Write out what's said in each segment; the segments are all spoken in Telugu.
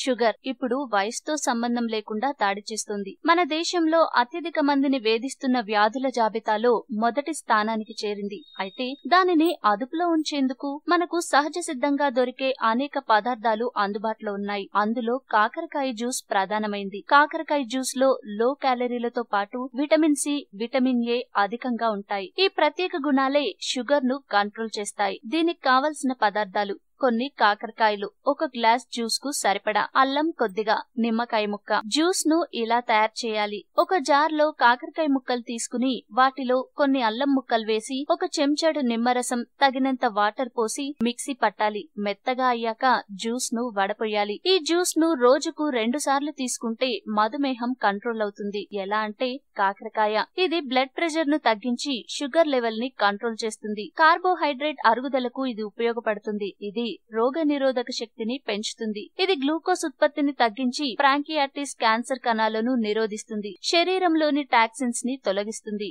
షుగర్ ఇప్పుడు వయసుతో సంబంధం లేకుండా దాడి చేస్తుంది. మన దేశంలో అత్యధిక మందిని వేధిస్తున్న వ్యాధుల జాబితాలో మొదటి స్థానానికి చేరింది. అయితే దానిని అదుపులో ఉంచేందుకు మనకు సహజ సిద్ధంగా దొరికే అనేక పదార్థాలు అందుబాటులో ఉన్నాయి. అందులో కాకరకాయ జ్యూస్ ప్రధానమైంది. కాకరకాయ జ్యూస్ లో లో క్యాలరీలతో పాటు విటమిన్ సి, విటమిన్ ఏ అధికంగా ఉంటాయి. ఈ ప్రత్యేక గుణాలే షుగర్ ను కంట్రోల్ చేస్తాయి. దీనికి కావలసిన పదార్థాలు: కొన్ని కాకరకాయలు, ఒక గ్లాస్ జ్యూస్ కు సరిపడా, అల్లం కొద్దిగా, నిమ్మకాయ ముక్క. జ్యూస్ ను ఇలా తయారు చేయాలి: ఒక జార్ లో కాకరకాయ ముక్కలు తీసుకుని వాటిలో కొన్ని అల్లం ముక్కలు వేసి ఒక చెంచాడు నిమ్మరసం, తగినంత వాటర్ పోసి మిక్సీ పట్టాలి. మెత్తగా అయ్యాక జ్యూస్ ను వడపోయాలి. ఈ జ్యూస్ ను రోజుకు 2 సార్లు తీసుకుంటే మధుమేహం కంట్రోల్ అవుతుంది. ఎలా అంటే కాకరకాయ ఇది బ్లడ్ ప్రెషర్ ను తగ్గించి షుగర్ లెవెల్ ని కంట్రోల్ చేస్తుంది. కార్బోహైడ్రేట్ అరుగుదలకు ఇది ఉపయోగపడుతుంది. ఇది రోగ నిరోధక శక్తిని పెంచుతుంది. ఇది గ్లూకోజ్ ఉత్పత్తిని తగ్గించి ప్రాంకియాటిస్ క్యాన్సర్ కణాలను నిరోధిస్తుంది. శరీరంలోని టాక్సిన్స్ ని తొలగిస్తుంది.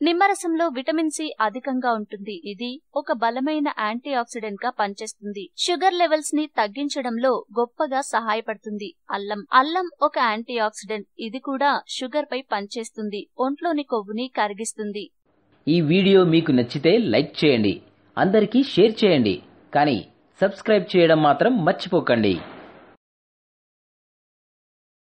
నిమ్మరసంలో విటమిన్ సి అధికంగా ఉంటుంది. ఇది ఒక బలమైన యాంటీ ఆక్సిడెంట్ గా పనిచేస్తుంది. షుగర్ లెవెల్స్ ని తగ్గించడంలో గొప్పగా సహాయపడుతుంది. అల్లం ఒక యాంటీ ఆక్సిడెంట్. ఇది కూడా షుగర్ పై పనిచేస్తుంది. ఒంట్లోని కొవ్వుని కరిగిస్తుంది. ఈ వీడియో మీకు నచ్చితే లైక్ చేయండి, అందరికీ షేర్ చేయండి, కానీ సబ్స్క్రైబ్ చేయడం మాత్రం మర్చిపోకండి.